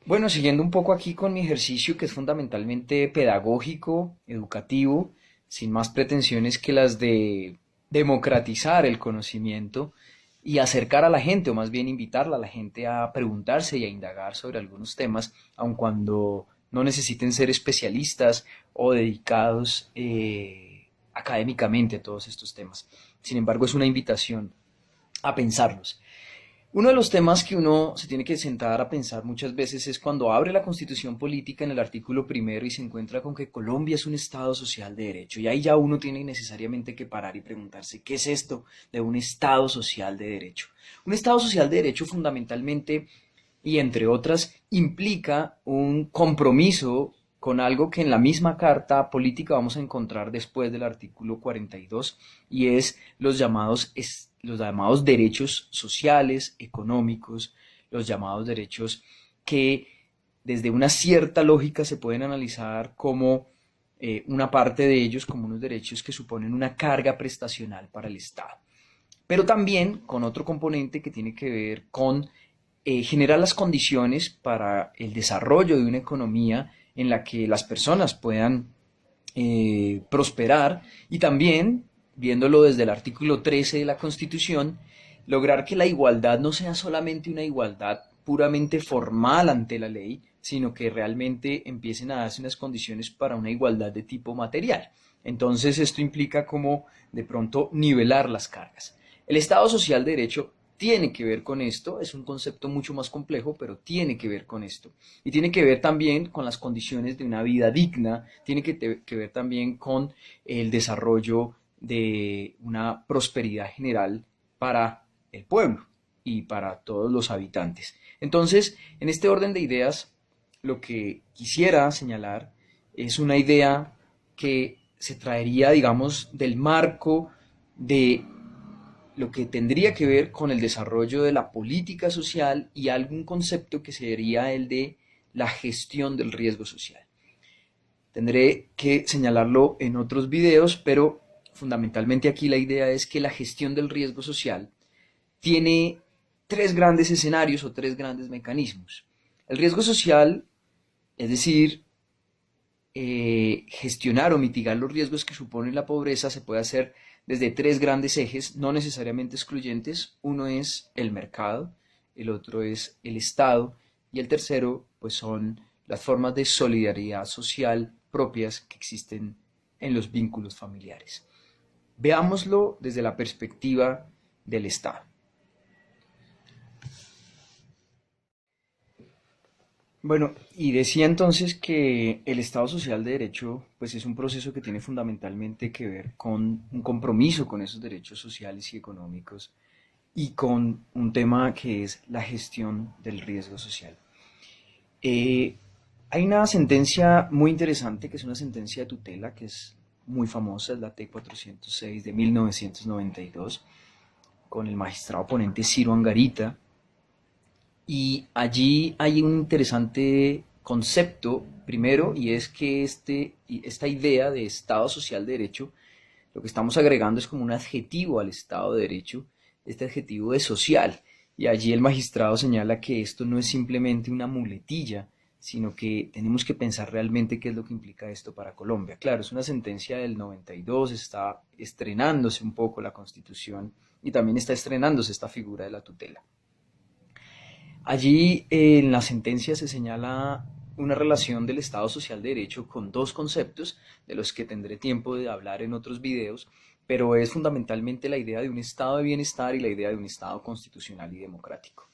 Bueno, siguiendo un poco aquí con mi ejercicio, que es fundamentalmente pedagógico, educativo, sin más pretensiones que las de democratizar el conocimiento y acercar a la gente, o más bien invitarla a la gente a preguntarse y a indagar sobre algunos temas, aun cuando no necesiten ser especialistas o dedicados académicamente a todos estos temas. Sin embargo, es una invitación a pensarlos. Uno de los temas que uno se tiene que sentar a pensar muchas veces es cuando abre la Constitución Política en el artículo primero y se encuentra con que Colombia es un Estado social de derecho. Y ahí ya uno tiene necesariamente que parar y preguntarse, ¿qué es esto de un Estado social de derecho? Un Estado social de derecho fundamentalmente y entre otras implica un compromiso con algo que en la misma carta política vamos a encontrar después del artículo 42 y es los llamados derechos sociales, económicos, los llamados derechos que desde una cierta lógica se pueden analizar como una parte de ellos como unos derechos que suponen una carga prestacional para el Estado, pero también con otro componente que tiene que ver con generar las condiciones para el desarrollo de una economía en la que las personas puedan prosperar y también, viéndolo desde el artículo 13 de la Constitución, lograr que la igualdad no sea solamente una igualdad puramente formal ante la ley, sino que realmente empiecen a darse unas condiciones para una igualdad de tipo material. Entonces esto implica como de pronto nivelar las cargas. El Estado Social de Derecho tiene que ver con esto, es un concepto mucho más complejo, pero tiene que ver con esto. Y tiene que ver también con las condiciones de una vida digna, tiene que ver también con el desarrollo de una prosperidad general para el pueblo y para todos los habitantes. Entonces, en este orden de ideas, lo que quisiera señalar es una idea que se traería, digamos, del marco de lo que tendría que ver con el desarrollo de la política social y algún concepto que sería el de la gestión del riesgo social. Tendré que señalarlo en otros videos, pero fundamentalmente aquí la idea es que la gestión del riesgo social tiene tres grandes escenarios o tres grandes mecanismos. El riesgo social, es decir, gestionar o mitigar los riesgos que supone la pobreza se puede hacer desde tres grandes ejes, no necesariamente excluyentes. Uno es el mercado, el otro es el Estado y el tercero pues son las formas de solidaridad social propias que existen en los vínculos familiares. Veámoslo desde la perspectiva del Estado. Bueno, y decía entonces que el Estado Social de Derecho, pues es un proceso que tiene fundamentalmente que ver con un compromiso con esos derechos sociales y económicos y con un tema que es la gestión del riesgo social. Eh, Hay una sentencia muy interesante que es una sentencia de tutela que es muy famosa, es la T-406 de 1992, con el magistrado ponente Ciro Angarita, y allí hay un interesante concepto, primero, y es que esta idea de Estado Social de Derecho, lo que estamos agregando es como un adjetivo al Estado de Derecho, este adjetivo de social. Y allí el magistrado señala que esto no es simplemente una muletilla, sino que tenemos que pensar realmente qué es lo que implica esto para Colombia. Claro, es una sentencia del 92, está estrenándose un poco la Constitución y también está estrenándose esta figura de la tutela. Allí en la sentencia se señala una relación del Estado Social de Derecho con dos conceptos de los que tendré tiempo de hablar en otros videos, pero es fundamentalmente la idea de un estado de bienestar y la idea de un estado constitucional y democrático.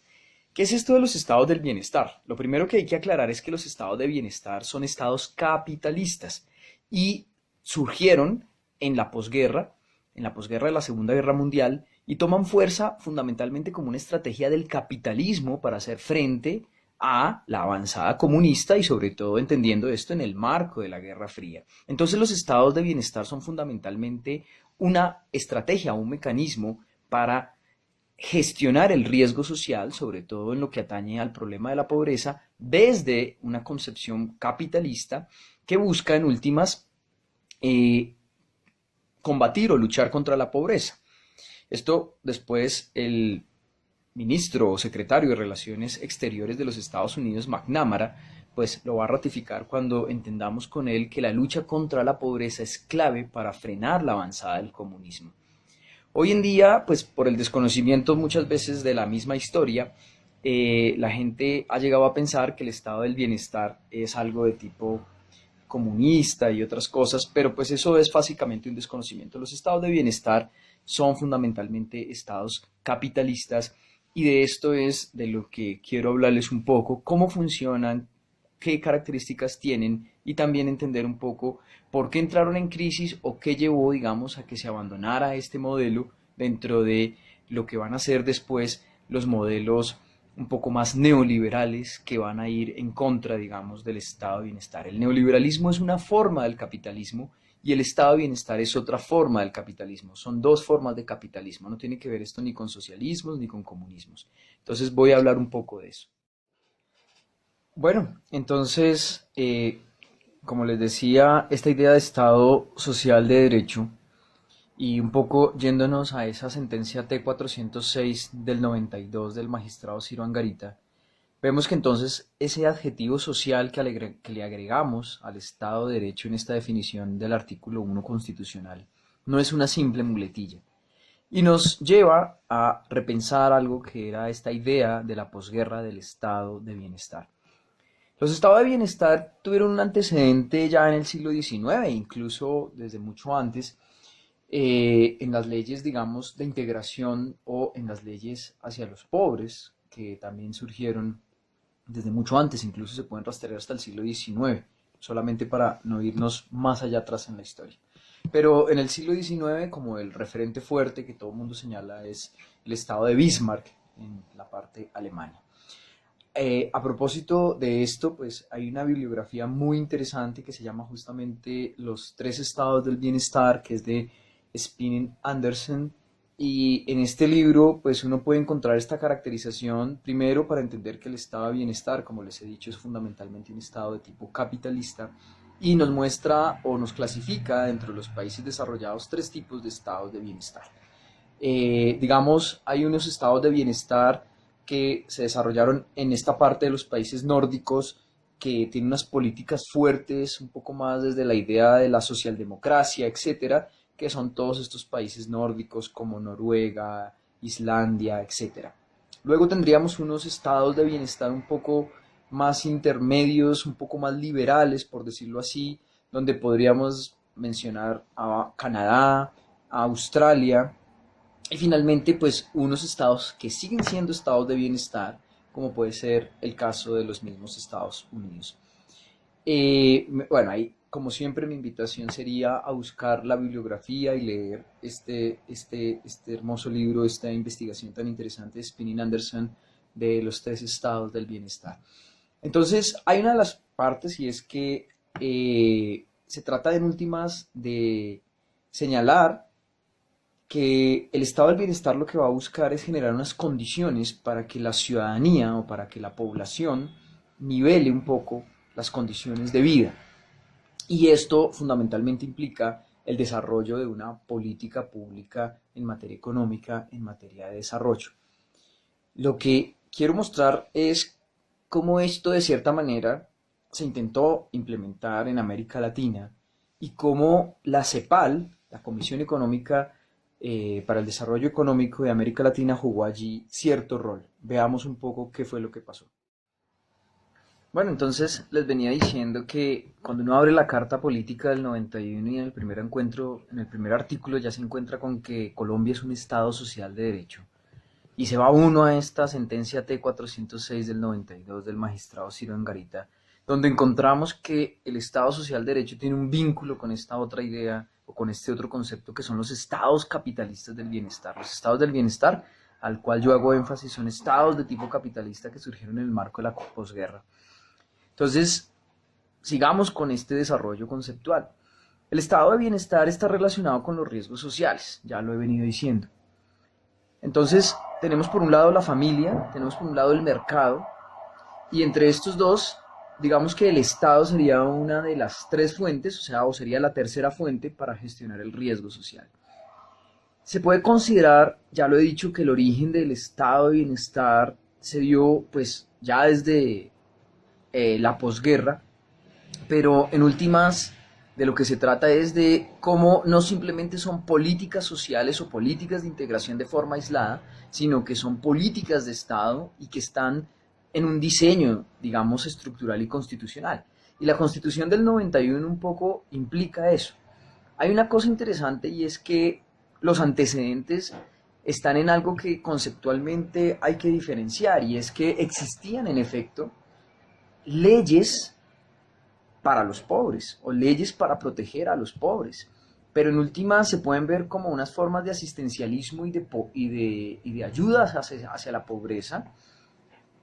¿Qué es esto de los estados del bienestar? Lo primero que hay que aclarar es que los estados de bienestar son estados capitalistas y surgieron en la posguerra de la Segunda Guerra Mundial, y toman fuerza fundamentalmente como una estrategia del capitalismo para hacer frente a la avanzada comunista y sobre todo entendiendo esto en el marco de la Guerra Fría. Entonces los estados de bienestar son fundamentalmente una estrategia, un mecanismo para gestionar el riesgo social, sobre todo en lo que atañe al problema de la pobreza, desde una concepción capitalista que busca en últimas eh, combatir o luchar contra la pobreza. Esto después el ministro o secretario de Relaciones Exteriores de los Estados Unidos, McNamara, pues lo va a ratificar cuando entendamos con él que la lucha contra la pobreza es clave para frenar la avanzada del comunismo. Hoy en día, pues por el desconocimiento muchas veces de la misma historia, la gente ha llegado a pensar que el estado del bienestar es algo de tipo comunista y otras cosas, pero pues eso es básicamente un desconocimiento. Los estados de bienestar son fundamentalmente estados capitalistas y de esto es de lo que quiero hablarles un poco, cómo funcionan, qué características tienen y también entender un poco por qué entraron en crisis o qué llevó, digamos, a que se abandonara este modelo dentro de lo que van a ser después los modelos un poco más neoliberales que van a ir en contra, digamos, del estado de bienestar. El neoliberalismo es una forma del capitalismo y el estado de bienestar es otra forma del capitalismo. Son dos formas de capitalismo. No tiene que ver esto ni con socialismos ni con comunismos. Entonces voy a hablar un poco de eso. Bueno, entonces, como les decía, esta idea de Estado social de derecho y un poco yéndonos a esa sentencia T-406 del 92 del magistrado Ciro Angarita, vemos que entonces ese adjetivo social que le agregamos al Estado de Derecho en esta definición del artículo 1 constitucional no es una simple muletilla y nos lleva a repensar algo que era esta idea de la posguerra del Estado de bienestar. Los estados de bienestar tuvieron un antecedente ya en el siglo XIX, incluso desde mucho antes, en las leyes, digamos, de integración o en las leyes hacia los pobres, que también surgieron desde mucho antes, incluso se pueden rastrear hasta el siglo XIX, solamente para no irnos más allá atrás en la historia. Pero en el siglo XIX, como el referente fuerte que todo el mundo señala es el estado de Bismarck en la parte alemana. A propósito de esto, pues hay una bibliografía muy interesante que se llama justamente Los tres estados del bienestar, que es de Spinning Andersen, y en este libro pues uno puede encontrar esta caracterización primero para entender que el estado de bienestar, como les he dicho, es fundamentalmente un estado de tipo capitalista y nos muestra o nos clasifica dentro de los países desarrollados tres tipos de estados de bienestar. Digamos, hay unos estados de bienestar que se desarrollaron en esta parte de los países nórdicos que tienen unas políticas fuertes, un poco más desde la idea de la socialdemocracia, etcétera, que son todos estos países nórdicos como Noruega, Islandia, etcétera. Luego tendríamos unos estados de bienestar un poco más intermedios, un poco más liberales, por decirlo así, donde podríamos mencionar a Canadá, a Australia, y finalmente, pues unos estados que siguen siendo estados de bienestar, como puede ser el caso de los mismos Estados Unidos. Bueno, ahí, como siempre, mi invitación sería a buscar la bibliografía y leer este hermoso libro, esta investigación tan interesante de Spinning Anderson de los tres estados del bienestar. Entonces, hay una de las partes y es que se trata en últimas de señalar que el estado del bienestar lo que va a buscar es generar unas condiciones para que la ciudadanía o para que la población nivele un poco las condiciones de vida. Y esto fundamentalmente implica el desarrollo de una política pública en materia económica, en materia de desarrollo. Lo que quiero mostrar es cómo esto de cierta manera se intentó implementar en América Latina y cómo la CEPAL, la Comisión Económica para el Desarrollo Económico de América Latina, jugó allí cierto rol. Veamos un poco qué fue lo que pasó. Bueno, entonces les venía diciendo que cuando uno abre la Carta Política del 91 y en el primer encuentro, en el primer artículo ya se encuentra con que Colombia es un Estado social de derecho. Y se va uno a esta sentencia T-406 del 92 del magistrado Ciro Angarita, donde encontramos que el Estado social de derecho tiene un vínculo con esta otra idea o con este otro concepto que son los estados capitalistas del bienestar. Los estados del bienestar, al cual yo hago énfasis, son estados de tipo capitalista que surgieron en el marco de la posguerra. Entonces, sigamos con este desarrollo conceptual. El estado de bienestar está relacionado con los riesgos sociales, ya lo he venido diciendo. Entonces, tenemos por un lado la familia, tenemos por un lado el mercado, y entre estos dos, digamos que el Estado sería una de las tres fuentes, o sería la tercera fuente para gestionar el riesgo social. Se puede considerar, ya lo he dicho, que el origen del estado de bienestar se dio pues ya desde la posguerra, pero en últimas de lo que se trata es de cómo no simplemente son políticas sociales o políticas de integración de forma aislada, sino que son políticas de Estado y que están en un diseño, digamos, estructural y constitucional. Y la Constitución del 91 un poco implica eso. Hay una cosa interesante y es que los antecedentes están en algo que conceptualmente hay que diferenciar, y es que existían en efecto leyes para los pobres o leyes para proteger a los pobres, pero en última se pueden ver como unas formas de asistencialismo y de ayudas hacia la pobreza,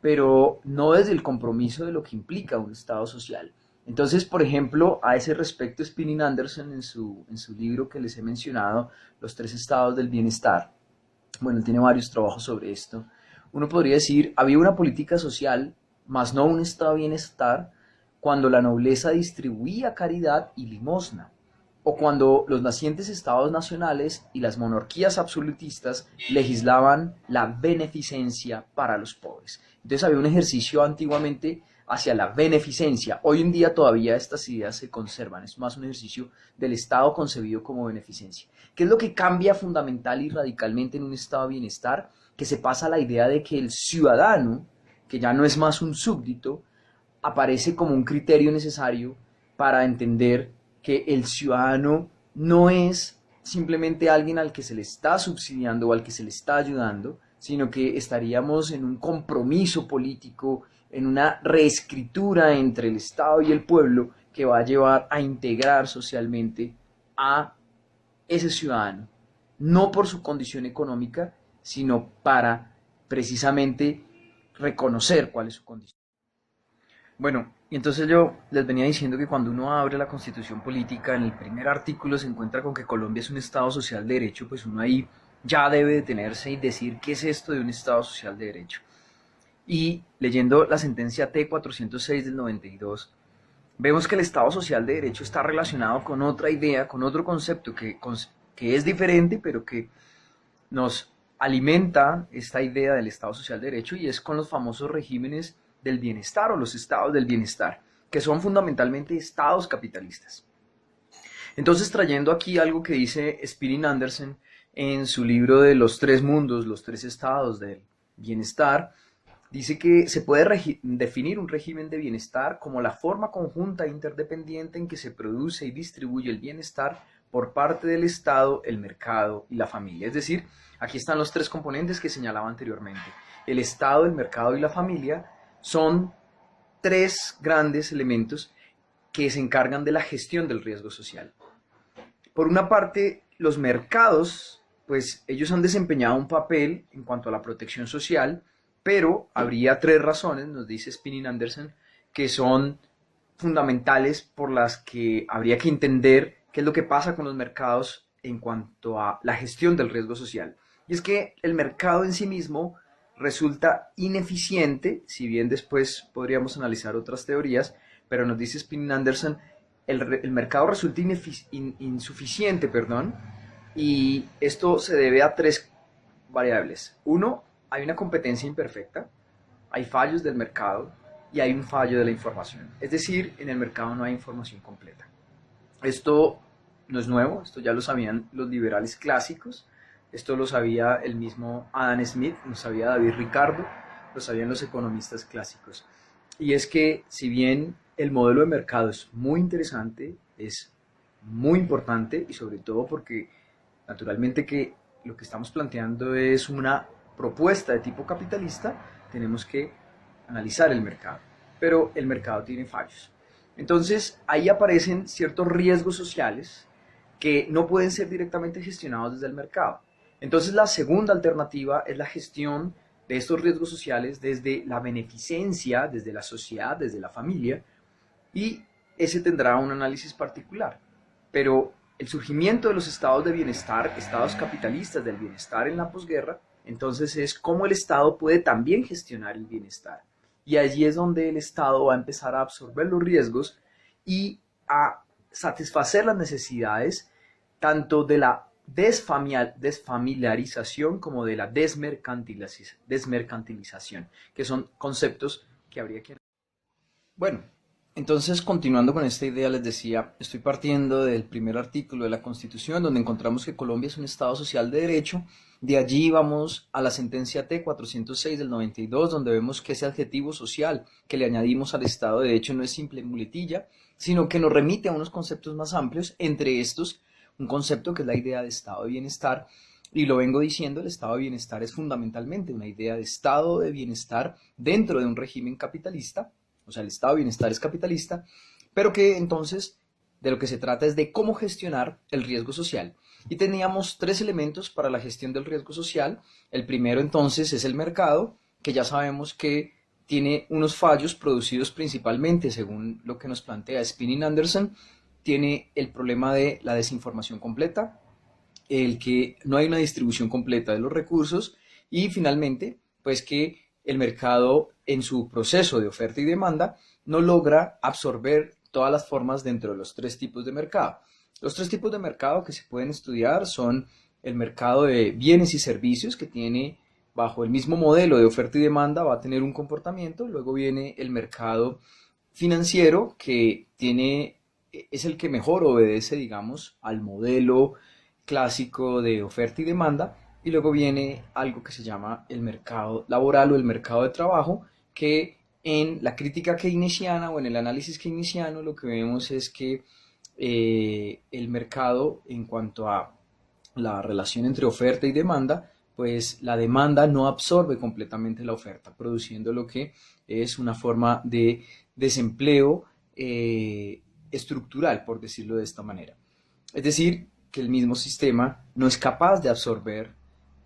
pero no desde el compromiso de lo que implica un Estado social. Entonces, por ejemplo, a ese respecto, Spinning Anderson en su libro que les he mencionado, Los tres estados del bienestar, bueno, él tiene varios trabajos sobre esto, uno podría decir, había una política social, mas no un estado de bienestar, cuando la nobleza distribuía caridad y limosna, o cuando los nacientes estados nacionales y las monarquías absolutistas legislaban la beneficencia para los pobres. Entonces había un ejercicio antiguamente hacia la beneficencia. Hoy en día todavía estas ideas se conservan, es más un ejercicio del Estado concebido como beneficencia. ¿Qué es lo que cambia fundamental y radicalmente en un estado de bienestar? Que se pasa a la idea de que el ciudadano, que ya no es más un súbdito, aparece como un criterio necesario para entender que el ciudadano no es simplemente alguien al que se le está subsidiando o al que se le está ayudando, sino que estaríamos en un compromiso político, en una reescritura entre el Estado y el pueblo que va a llevar a integrar socialmente a ese ciudadano, no por su condición económica, sino para precisamente reconocer cuál es su condición. Bueno, y entonces yo les venía diciendo que cuando uno abre la Constitución Política, en el primer artículo se encuentra con que Colombia es un Estado social de derecho, pues uno ahí ya debe detenerse y decir qué es esto de un Estado social de derecho. Y leyendo la sentencia T-406 del 92, vemos que el Estado social de derecho está relacionado con otra idea, con otro concepto que es diferente, pero que nos alimenta esta idea del Estado social de derecho, y es con los famosos regímenes del bienestar o los estados del bienestar, que son fundamentalmente estados capitalistas. Entonces, trayendo aquí algo que dice Spinning Anderson en su libro de los tres mundos, los tres estados del bienestar, dice que se puede definir un régimen de bienestar como la forma conjunta e interdependiente en que se produce y distribuye el bienestar por parte del Estado, el mercado y la familia. Es decir, aquí están los tres componentes que señalaba anteriormente. El Estado, el mercado y la familia son tres grandes elementos que se encargan de la gestión del riesgo social. Por una parte, los mercados, pues ellos han desempeñado un papel en cuanto a la protección social, pero habría tres razones, nos dice Spinning Anderson, que son fundamentales por las que habría que entender qué es lo que pasa con los mercados en cuanto a la gestión del riesgo social. Y es que el mercado en sí mismo resulta ineficiente, si bien después podríamos analizar otras teorías, pero nos dice Spinning Anderson, el mercado resulta insuficiente, perdón, y esto se debe a tres variables. Uno, hay una competencia imperfecta, hay fallos del mercado y hay un fallo de la información. Es decir, en el mercado no hay información completa. Esto no es nuevo, esto ya lo sabían los liberales clásicos, esto lo sabía el mismo Adam Smith, lo sabía David Ricardo, lo sabían los economistas clásicos. Y es que si bien el modelo de mercado es muy interesante, es muy importante, y sobre todo porque naturalmente que lo que estamos planteando es una propuesta de tipo capitalista, tenemos que analizar el mercado, pero el mercado tiene fallos. Entonces ahí aparecen ciertos riesgos sociales que no pueden ser directamente gestionados desde el mercado. Entonces la segunda alternativa es la gestión de estos riesgos sociales desde la beneficencia, desde la sociedad, desde la familia, y ese tendrá un análisis particular. Pero el surgimiento de los estados de bienestar, estados capitalistas del bienestar en la posguerra, entonces es cómo el Estado puede también gestionar el bienestar. Y allí es donde el Estado va a empezar a absorber los riesgos y a satisfacer las necesidades tanto de la desfamiliarización como de la desmercantilización, que son conceptos que habría que... Bueno, entonces continuando con esta idea, les decía, estoy partiendo del primer artículo de la Constitución, donde encontramos que Colombia es un Estado social de derecho. De allí vamos a la sentencia T 406 del 92, donde vemos que ese adjetivo social que le añadimos al Estado de Derecho no es simple muletilla, sino que nos remite a unos conceptos más amplios, entre estos un concepto que es la idea de estado de bienestar, y lo vengo diciendo, el estado de bienestar es fundamentalmente una idea de estado de bienestar dentro de un régimen capitalista, o sea, el estado de bienestar es capitalista, pero que entonces de lo que se trata es de cómo gestionar el riesgo social. Y teníamos tres elementos para la gestión del riesgo social. El primero entonces es el mercado, que ya sabemos que tiene unos fallos producidos principalmente, según lo que nos plantea Spinning Anderson, tiene el problema de la desinformación completa, el que no hay una distribución completa de los recursos y finalmente, pues que el mercado en su proceso de oferta y demanda no logra absorber todas las formas dentro de los tres tipos de mercado. Los tres tipos de mercado que se pueden estudiar son el mercado de bienes y servicios, que tiene bajo el mismo modelo de oferta y demanda va a tener un comportamiento. Luego viene el mercado financiero, que tiene, es el que mejor obedece, digamos, al modelo clásico de oferta y demanda. Y luego viene algo que se llama el mercado laboral o el mercado de trabajo, que en la crítica keynesiana o en el análisis keynesiano lo que vemos es que el mercado, en cuanto a la relación entre oferta y demanda, pues la demanda no absorbe completamente la oferta, produciendo lo que es una forma de desempleo estructural, por decirlo de esta manera. Es decir, que el mismo sistema no es capaz de absorber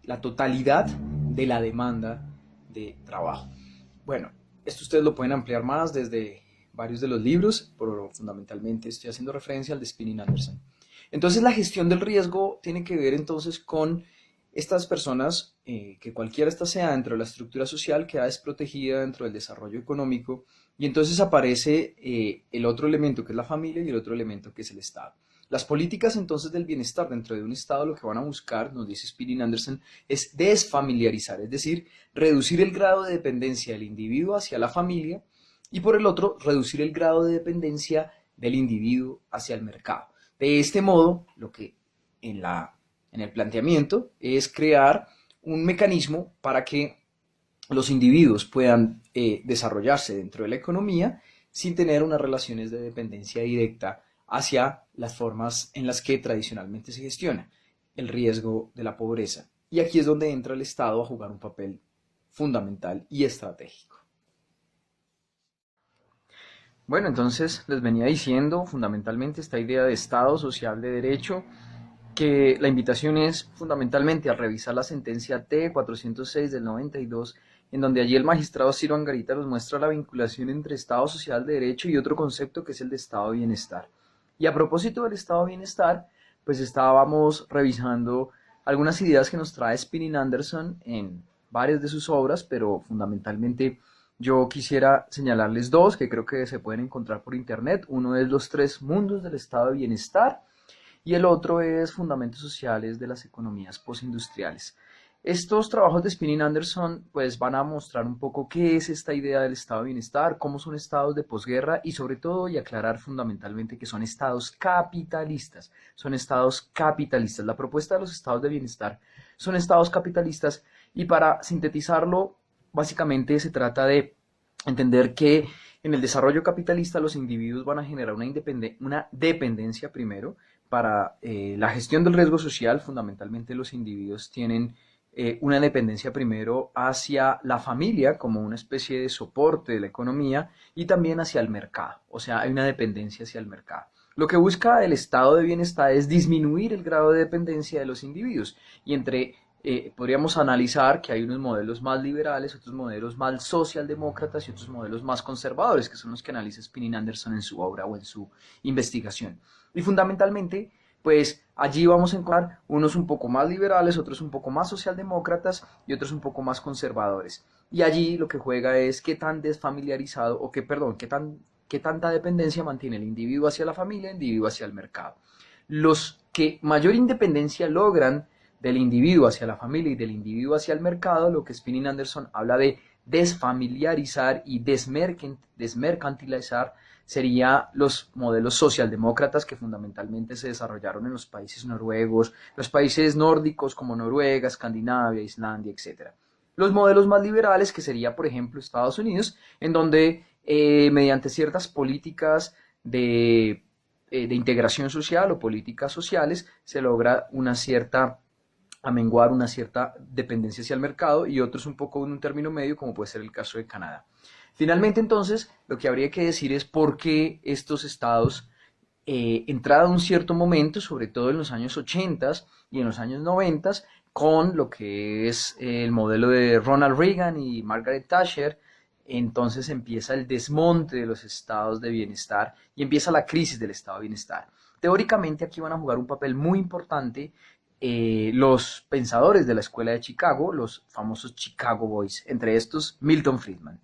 la totalidad de la demanda de trabajo. Bueno, esto ustedes lo pueden ampliar más desde varios de los libros, pero fundamentalmente estoy haciendo referencia al de Spinning Anderson. Entonces la gestión del riesgo tiene que ver entonces con estas personas, que cualquiera esta sea dentro de la estructura social, queda desprotegida dentro del desarrollo económico, y entonces aparece el otro elemento que es la familia y el otro elemento que es el Estado. Las políticas entonces del bienestar dentro de un Estado lo que van a buscar, nos dice Spinning Anderson, es desfamiliarizar, es decir, reducir el grado de dependencia del individuo hacia la familia y por el otro, reducir el grado de dependencia del individuo hacia el mercado. De este modo, lo que en el planteamiento es crear un mecanismo para que los individuos puedan desarrollarse dentro de la economía sin tener unas relaciones de dependencia directa hacia las formas en las que tradicionalmente se gestiona el riesgo de la pobreza. Y aquí es donde entra el Estado a jugar un papel fundamental y estratégico. Bueno, entonces les venía diciendo fundamentalmente esta idea de Estado social de derecho, que la invitación es fundamentalmente a revisar la sentencia T 406 del 92, en donde allí el magistrado Ciro Angarita nos muestra la vinculación entre Estado social de derecho y otro concepto que es el de Estado de bienestar. Y a propósito del Estado de bienestar, pues estábamos revisando algunas ideas que nos trae Spinning Anderson en varias de sus obras, pero fundamentalmente yo quisiera señalarles dos que creo que se pueden encontrar por internet. Uno es Los tres mundos del Estado de bienestar y el otro es Fundamentos sociales de las economías postindustriales. Estos trabajos de Spinning Anderson pues van a mostrar un poco qué es esta idea del estado de bienestar, cómo son estados de posguerra y sobre todo y aclarar fundamentalmente que son estados capitalistas, son estados capitalistas. La propuesta de los estados de bienestar son estados capitalistas y para sintetizarlo básicamente se trata de entender que en el desarrollo capitalista los individuos van a generar una dependencia primero para la gestión del riesgo social. Fundamentalmente los individuos tienen una dependencia primero hacia la familia como una especie de soporte de la economía y también hacia el mercado, o sea, hay una dependencia hacia el mercado. Lo que busca el estado de bienestar es disminuir el grado de dependencia de los individuos y podríamos analizar que hay unos modelos más liberales, otros modelos más socialdemócratas y otros modelos más conservadores, que son los que analiza Spinning Anderson en su obra o en su investigación. Y fundamentalmente, pues allí vamos a encontrar unos un poco más liberales, otros un poco más socialdemócratas y otros un poco más conservadores. Y allí lo que juega es qué tan desfamiliarizado, o qué tanta dependencia mantiene el individuo hacia la familia, el individuo hacia el mercado. Los que mayor independencia logran del individuo hacia la familia y del individuo hacia el mercado, lo que Spinning Anderson habla de desfamiliarizar y desmercantilizar, sería los modelos socialdemócratas que fundamentalmente se desarrollaron en los países noruegos, los países nórdicos como Noruega, Escandinavia, Islandia, etcétera. Los modelos más liberales, que sería, por ejemplo, Estados Unidos, en donde mediante ciertas políticas de integración social o políticas sociales se logra una cierta amenguar una cierta dependencia hacia el mercado, y otros un poco en un término medio, como puede ser el caso de Canadá. Finalmente, entonces, lo que habría que decir es por qué estos estados, entrado un cierto momento, sobre todo en los años 80 y en los años 90, con lo que es el modelo de Ronald Reagan y Margaret Thatcher, entonces empieza el desmonte de los estados de bienestar y empieza la crisis del estado de bienestar. Teóricamente aquí van a jugar un papel muy importante los pensadores de la escuela de Chicago, los famosos Chicago Boys, entre estos Milton Friedman.